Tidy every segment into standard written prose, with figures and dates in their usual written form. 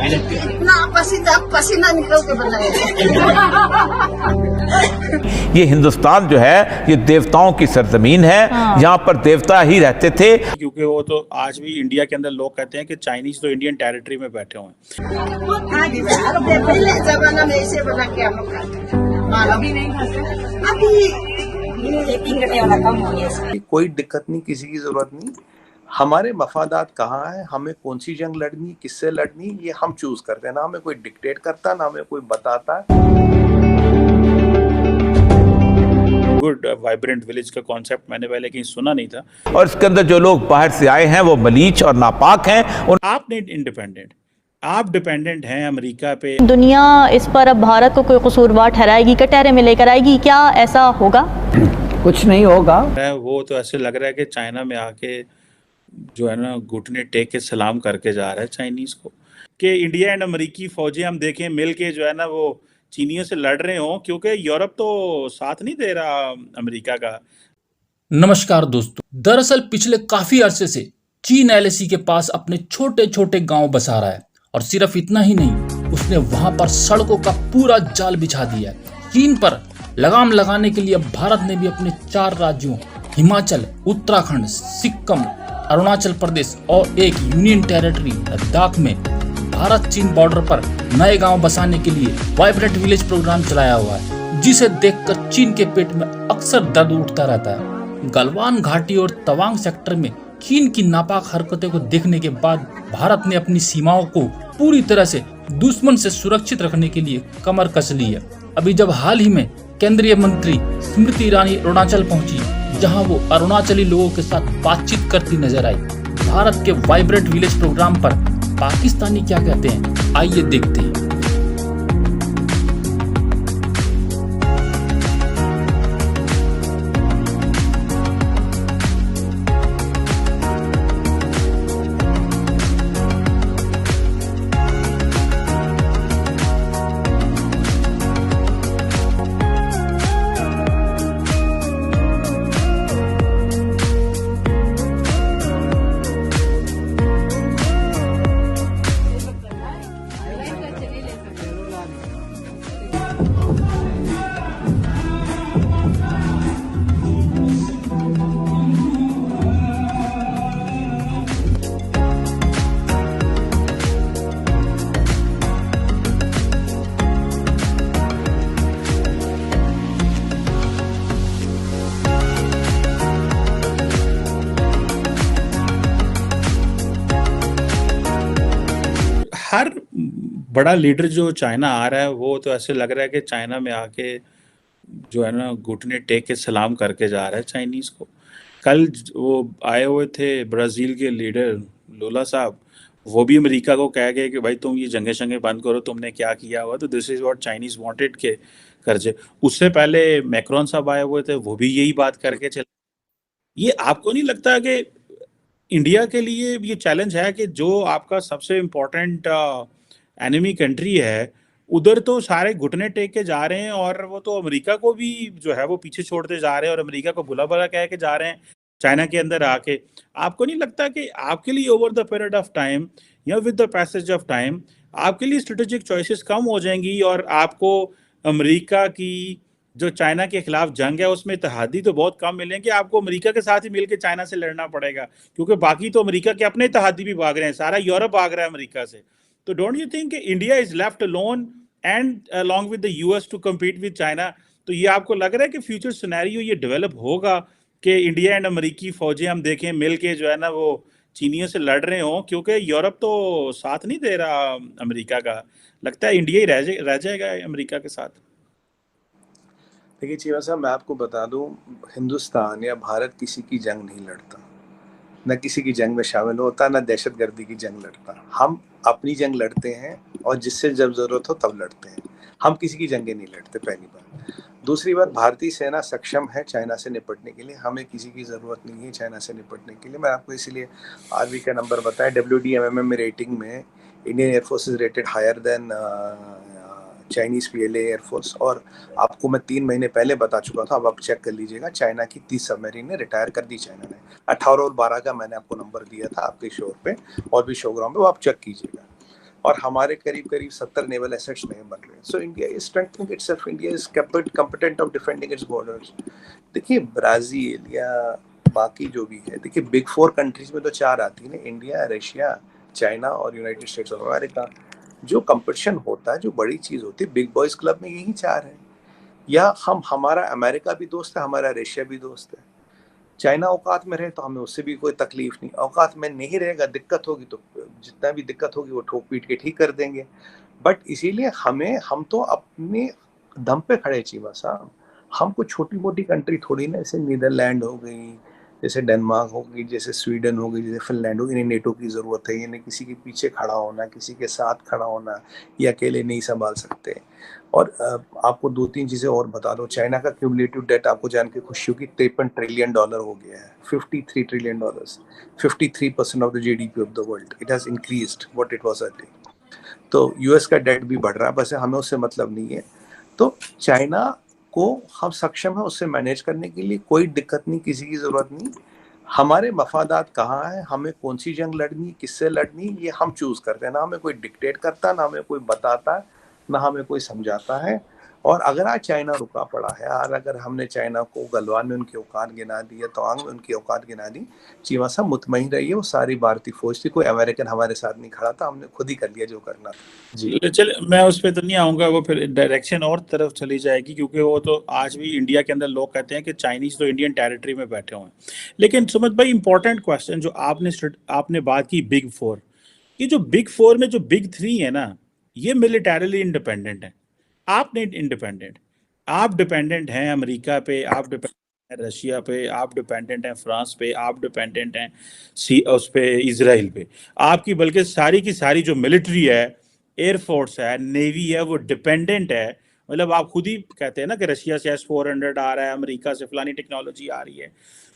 इतना पसीना पसीना निकल के बनाया। ये हिंदुस्तान जो है ये देवताओं की सरजमीन है। यहाँ पर देवता ही रहते थे। क्योंकि वो तो आज भी इंडिया के अंदर लोग कहते हैं कि चाइनीज तो इंडियन टेरिटरी में बैठे हुए हैं। पहले जमाना में ऐसे बना के हम लोग खाते थे, अभी नहीं खाते। अभी कोई दिक्कत नहीं, किसी की जरूरत नहीं। हमारे मफादात कहाँ है, हमें कौन सी जंग लड़नी, किससे लड़नी, ये हम चूज करते हैं। ना हमें कोई डिक्टेट करता, ना हमें कोई बताता। गुड वाइब्रेंट विलेज का कॉन्सेप्ट मैंने पहले कहीं सुना नहीं था। और इसके अंदर जो लोग बाहर से आए हैं वो मलीच और नापाक हैं। आप नहीं इंडिपेंडेंट, आप डिपेंडेंट हैं अमेरिका पे। दुनिया इस पर अब भारत को कोई कसूरवार ठहराएगी, कटहरे में लेकर आएगी, क्या ऐसा होगा? कुछ नहीं होगा। वो तो ऐसे लग रहा है कि चाइना में आके जो है ना घुटने टेक के सलाम करके जा रहा है चाइनीज को, कि इंडिया एंड अमेरिकी फौजें हम देखें मिल के जो है ना वो चीनियों से लड़ रहे हों, क्योंकि यूरोप तो साथ नहीं दे रहा अमेरिका का। नमस्कार दोस्तों, दरअसल पिछले काफी अरसे से चीन एलएसी के पास अपने छोटे छोटे गांव बसा रहा है, और सिर्फ इतना ही नहीं, उसने वहां पर सड़कों का पूरा जाल बिछा दिया है। चीन पर लगाम लगाने के लिए भारत ने भी अपने 4 राज्यों हिमाचल, उत्तराखंड, सिक्किम, अरुणाचल प्रदेश और एक यूनियन टेरिटरी लद्दाख में भारत चीन बॉर्डर पर नए गांव बसाने के लिए वाइब्रेंट विलेज प्रोग्राम चलाया हुआ है, जिसे देखकर चीन के पेट में अक्सर दर्द उठता रहता है। गलवान घाटी और तवांग सेक्टर में चीन की नापाक हरकतों को देखने के बाद भारत ने अपनी सीमाओं को पूरी तरह से दुश्मन से सुरक्षित रखने के लिए कमर कस ली है। अभी जब हाल ही में केंद्रीय मंत्री स्मृति ईरानी अरुणाचल पहुंची, जहां वो अरुणाचली लोगों के साथ बातचीत करती नजर आई। भारत के वाइब्रेंट विलेज प्रोग्राम पर पाकिस्तानी क्या कहते हैं, आइए देखते हैं। हर बड़ा लीडर जो चाइना आ रहा है वो तो ऐसे लग रहा है कि चाइना में आके जो है ना घुटने टेक के सलाम करके जा रहा है चाइनीज को। कल वो आए हुए थे ब्राज़ील के लीडर लूला साहब, वो भी अमेरिका को कह गए कि भाई तुम ये जंगे शंगे बंद करो, तुमने क्या किया हुआ, तो this is what Chinese wanted के करजे। उससे पहले मैक्रोन साहब आए हुए थे, वो भी यही बात करके चले। ये आपको नहीं लगता कि इंडिया के लिए ये चैलेंज है कि जो आपका सबसे इम्पोर्टेंट एनिमी कंट्री है, उधर तो सारे घुटने टेक के जा रहे हैं, और वो तो अमेरिका को भी जो है वो पीछे छोड़ते जा रहे हैं, और अमेरिका को बुला भला कह के जा रहे हैं चाइना के अंदर आके। आपको नहीं लगता कि आपके लिए over the period of time या with the passage of time आपके लिए स्ट्रेटेजिक चॉइसेस कम हो जाएंगी, और आपको अमेरिका की जो चाइना के खिलाफ जंग है उसमें इत्तेहादी तो बहुत कम मिलेंगे, आपको अमेरिका के साथ ही मिलकर चाइना से लड़ना पड़ेगा, क्योंकि बाकी तो अमेरिका के अपने इत्तेहादी भी भाग रहे हैं, सारा यूरोप भाग रहा है अमेरिका से। तो don't you think India is left alone and along with the US to compete with China? तो ये आपको लग रहा है कि फ्यूचर सिनेरियो ये डेवलप होगा कि इंडिया एंड अमेरिकी फौजें हम देखें मिल के जो है ना वो चीनियों से लड़ रहे हों, क्योंकि यूरोप तो साथ नहीं दे रहा अमेरिका का? लगता है इंडिया ही रह जाएगा अमेरिका के साथ। देखिए चीमा साहब, मैं आपको बता दूं, हिंदुस्तान या भारत किसी की जंग नहीं लड़ता, न किसी की जंग में शामिल होता, न दहशतगर्दी की जंग लड़ता। हम अपनी जंग लड़ते हैं, और जिससे जब जरूरत हो तब लड़ते हैं। हम किसी की जंगें नहीं लड़ते, पहली बात। दूसरी बात, भारतीय सेना सक्षम है चाइना से निपटने के लिए, हमें किसी की ज़रूरत नहीं है चाइना से निपटने के लिए। मैं आपको इसीलिए आरवी का नंबर बताया, WDMMM में रेटिंग में Indian air force is rated higher than Chinese PLA air force. और आपको मैं 3 महीने पहले बता चुका था, अब आप चेक कर लीजिएगा, चाइना की 30 सबमरीन ने रिटायर कर दी चाइना ने। 18 और 12 का मैंने आपको नंबर दिया था आपके शो पे और भी शो ग्राउंड पे, वो आप चेक कीजिएगा। और हमारे करीब करीब 70 नेवल एसेट्स नहीं बन रहे। So India is strengthening itself, India is competent of defending it's borders. देखिए ब्राजील या बाकी जो भी है, देखिए बिग 4 कंट्रीज में तो 4 आती है ना, इंडिया, रशिया, चाइना और यूनाइटेड स्टेट्स ऑफ अमेरिका। जो कंपटीशन होता है, जो बड़ी चीज होती है, बिग बॉयज क्लब में यही 4 है। या हमारा अमेरिका भी दोस्त है, हमारा रशिया भी दोस्त है। चाइना औकात में रहे तो हमें उससे भी कोई तकलीफ नहीं, औकात में नहीं रहेगा, दिक्कत होगी तो जितना भी दिक्कत होगी वो ठोक पीट के ठीक कर देंगे। बट इसीलिए हम तो अपने दम पे खड़े चीमा साहब। हम कोई छोटी मोटी कंट्री थोड़ी ना, जैसे नीदरलैंड हो गई, जैसे डेनमार्क हो गई, जैसे स्वीडन हो गई, जैसे फिनलैंड हो गई। इन्हें नेटो की ज़रूरत है, इन्हें किसी के पीछे खड़ा होना, किसी के साथ खड़ा होना, ये अकेले नहीं संभाल सकते। और आपको 2-3 चीज़ें और बता दो। चाइना का क्यूमुलेटिव डेट आपको जान के खुशी होगी, $53 ट्रिलियन हो गया है। $53 trillion, 53% of the GDP of the world. It has increased what it was earlier. तो यूएस का डेट भी बढ़ रहा है, बस हमें उससे मतलब नहीं है। तो चाइना को हम सक्षम है उससे मैनेज करने के लिए, कोई दिक्कत नहीं, किसी की जरूरत नहीं। हमारे मफादात कहाँ है, हमें कौन सी जंग लड़नी, किससे लड़नी, ये हम चूज करते हैं। ना हमें कोई डिक्टेट करता, ना हमें कोई बताता, ना हमें कोई समझाता है। और अगर आज चाइना रुका पड़ा है, और अगर हमने चाइना को गलवान में उनकी औकात गिना दी या तवांग में उनकी औकात गिना दी, चीमा साहब मुतमईन रहिए, वो सारी भारतीय फौज थी, कोई अमेरिकन हमारे साथ नहीं खड़ा था, हमने खुद ही कर लिया जो करना था। जी चल, मैं उस पर तो नहीं आऊंगा, वो फिर डायरेक्शन और तरफ चली जाएगी, क्योंकि वो तो आज भी इंडिया के अंदर लोग कहते हैं कि चाइनीज तो इंडियन टेरिटरी में बैठे हुए हैं। लेकिन सुमित भाई, इंपॉर्टेंट क्वेश्चन जो आपने बात की बिग 4, ये जो बिग 4 में जो बिग 3 है ना, ये मिलिटरीली इंडिपेंडेंट है। आप नहीं इंडिपेंडेंट, आप डिपेंडेंट हैं अमेरिका पे, आप डिपेंडेंट हैं रशिया पे, आप डिपेंडेंट हैं फ्रांस पे, आप डिपेंडेंट हैं उस पे इजराइल पे। आपकी बल्कि सारी की सारी जो मिलिट्री है, एयरफोर्स है, नेवी है, वो डिपेंडेंट है। मतलब आप खुद ही कहते हैं ना कि रशिया से S-400 आ रहा है, अमेरिका से फलानी टेक्नोलॉजी आ रही है।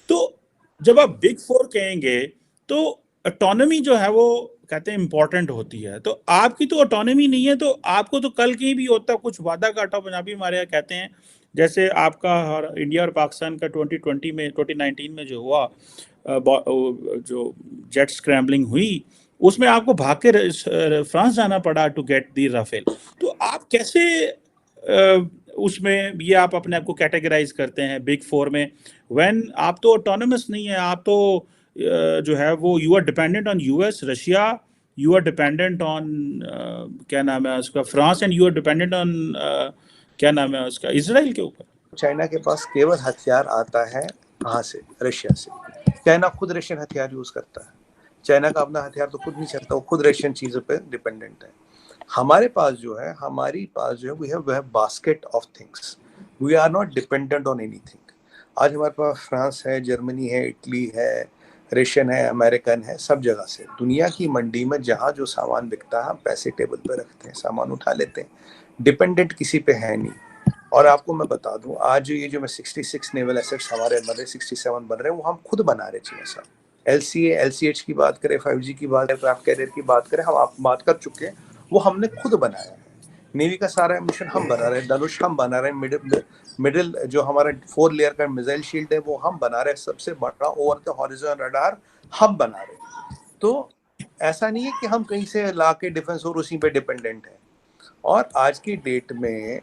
तो जब आप बिग 4 कहेंगे तो ऑटोनॉमी जो है वो कहते हैं इंपॉर्टेंट होती है। तो आपकी तो ऑटोनॉमी नहीं है, तो आपको तो कल कहीं भी होता कुछ वादा काटा, पंजाबी हमारे यहाँ कहते हैं। जैसे आपका इंडिया और पाकिस्तान का 2019 में जो हुआ, जो जेट स्क्रैम्बलिंग हुई, उसमें आपको भाग के फ्रांस जाना पड़ा टू गेट दी राफेल। तो आप कैसे उसमें ये आप अपने आप को कैटेगराइज करते हैं बिग 4 में, व्हेन आप तो ऑटोनमस नहीं है, आप तो जो है वो you are dependent on US, Russia, you are dependent on क्या नाम है उसका, France, and you are dependent on क्या नाम है उसका, इजराइल के ऊपर। चाइना के पास केवल हथियार आता है कहाँ से? रशिया से। चाइना खुद रशियन हथियार यूज करता है। चाइना का अपना हथियार तो खुद नहीं चलता, वो खुद रशियन चीजों पे डिपेंडेंट है। हमारे पास जो है, we have basket of things, we are not dependent on anything. आज हमारे पास फ्रांस है, जर्मनी है, इटली है, रशियन है, अमेरिकन है, सब जगह से दुनिया की मंडी में जहाँ जो सामान बिकता है, हम पैसे टेबल पे रखते हैं, सामान उठा लेते हैं, डिपेंडेंट किसी पे है नहीं। और आपको मैं बता दूं, आज ये जो मैं 66 नेवल एसेट्स हमारे बन रहे, 67 बन रहे हैं, वो हम खुद बना रहे चाहिए साहब। LCA LCH की बात करें, 5G की बात करें, क्राफ्ट कैरियर की बात करें, हम आप बात कर चुके हैं, वो हमने खुद बनाया है। नेवी का सारा मिशन हम बना रहे हैं, धनुष हम बना रहे हैं, मिडिल जो हमारा 4 लेयर का मिसाइल शील्ड है वो हम बना रहे हैं, सबसे बड़ा ओवर द हॉरिजॉन रडार हम बना रहे हैं। तो ऐसा नहीं है कि हम कहीं से ला के डिफेंस और उसी पे डिपेंडेंट है। और आज की डेट में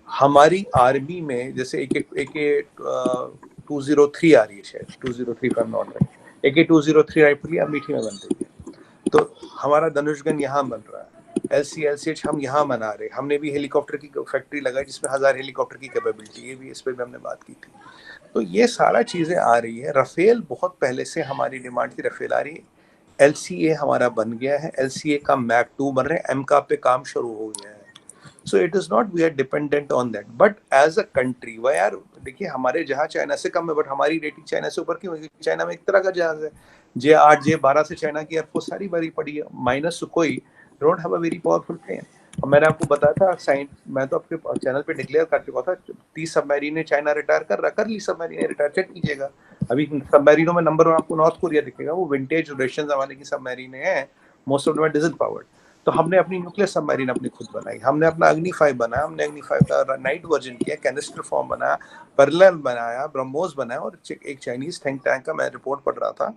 हमारी आर्मी में जैसे AK-203 आ रही है, शायद 203 का नॉट है, AK-203 राइफल अमेठी में बनती है। तो हमारा धनुष गन यहाँ बन रहा है, LCH हम यहाँ बना रहे। हमने भी हेलीकॉप्टर की फैक्ट्री लगाई जिसमें 1000 हेलीकॉप्टर की कैपेबिलिटी, ये भी इस पर भी हमने बात की थी। तो ये सारा चीजें आ रही है। राफेल बहुत पहले से हमारी डिमांड थी, राफेल आ रही है। LCA हमारा बन गया है, LCA का मैक 2 बन रहे हैं, MCA पे काम शुरू हो गया है। So it is not we are dependent on that, but as a country वह यार देखिए, हमारे जहाँ चाइना से कम है, बट हमारी रेटिंग चाइना से ऊपर क्यों है? चाइना में एक तरह का जहाज है, J8 J12 से चाइना की एयरफोर्स सारी भरी पड़ी है, minus Sukhoi don't have a very powerful plane. और मैंने आपको बताया था, मैं तो आपके चैनल पे डिक्लेयर कर चुका था, 30 सबमरीन ने चाइना रिटायर कर ली, सबमरीन रिटायर, चेक कीजिएगा। अभी सबमरीनों में नंबर 1 आपको नॉर्थ कोरिया दिखेगा, वो विंटेज रशियन जमाने की सबमरीन है, most of them are diesel powered. तो हमने अपनी न्यूक्लियर सबमरीन अपनी खुद बनाई, हमने अपना अग्नि 5 बनाया, हमने अग्नि 5 का नाइट वर्जन किया, कैनिस्टर फॉर्म बनाया, पैरेलल बनाया, ब्रह्मोस बनाया, और एक चाइनीज थिंक टैंक का मैं रिपोर्ट पढ़ रहा था,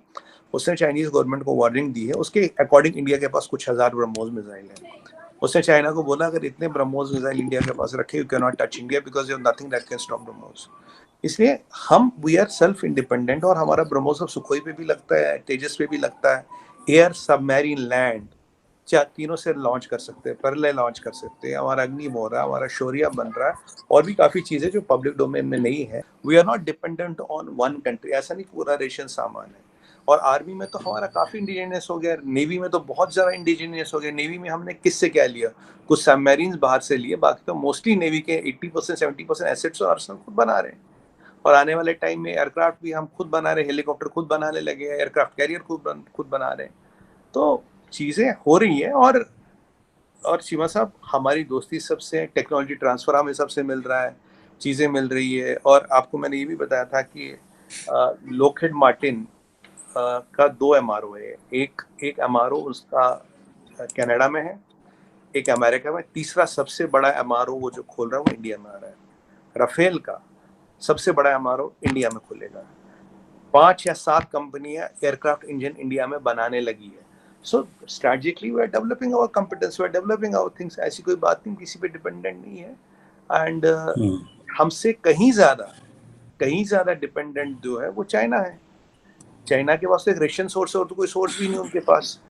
उसने चाइनीज गवर्नमेंट को वार्निंग दी है, उसके अकॉर्डिंग इंडिया के पास कुछ हजार ब्रह्मोस मिसाइल है। उसने चाइना को बोला अगर इतने ब्रह्मोस मिसाइल इंडिया के पास रखे, you can not touch India because you have nothing that can stop BrahMos. इसलिए हम वी आर सेल्फ इंडिपेंडेंट, और हमारा ब्रह्मोस अब सुखोई पे भी लगता है, तेजस पे भी लगता है, एयर, सबमरीन, लैंड, तीनों से लॉन्च कर सकते हैं, पैरेलल लॉन्च कर सकते हैं। हमारा अग्नि हो रहा है, हमारा शौर्य बन रहा है, और भी काफी चीजें जो पब्लिक डोमेन में नहीं है। We are not dependent on one country, ऐसा नहीं पूरा रेशन सामान है। और आर्मी में तो हमारा काफी इंडिजिनियस हो गया, नेवी में तो बहुत ज्यादा इंडिजिनियस हो गया। नेवी में हमने किससे क्या लिया, कुछ सबमरीन्स बाहर से लिए, बाकी तो मोस्टली नेवी के 80% 70% एसेट्स और आर्सेनल खुद बना रहे हैं। और आने वाले टाइम में एयरक्राफ्ट भी हम खुद बना रहे हैं, हेलीकॉप्टर खुद बनाने लगे हैं, एयरक्राफ्ट कैरियर खुद बना रहे हैं। तो चीजें हो रही हैं। और शिवा साहब, हमारी दोस्ती सबसे, टेक्नोलॉजी ट्रांसफर हमें सबसे मिल रहा है, चीजें मिल रही है। और आपको मैंने ये भी बताया था कि लॉकहीड मार्टिन का 2 MRO है, एक MRO उसका कनाडा में है, एक अमेरिका में, तीसरा सबसे बड़ा MRO वो जो खोल रहा है वो इंडिया में आ रहा है। राफेल का सबसे बड़ा MRO इंडिया में खुलेगा। 5 या 7 कंपनियां एयरक्राफ्ट इंजन इंडिया में बनाने लगी है। So strategically we are developing our competence, we are developing our things. ऐसी कोई बात नहीं, किसी पे डिपेंडेंट नहीं है। एंड हमसे कहीं ज्यादा डिपेंडेंट जो है वो चाइना है। चाइना के पास तो एक रशियन सोर्स है, और तो कोई सोर्स भी नहीं उनके पास।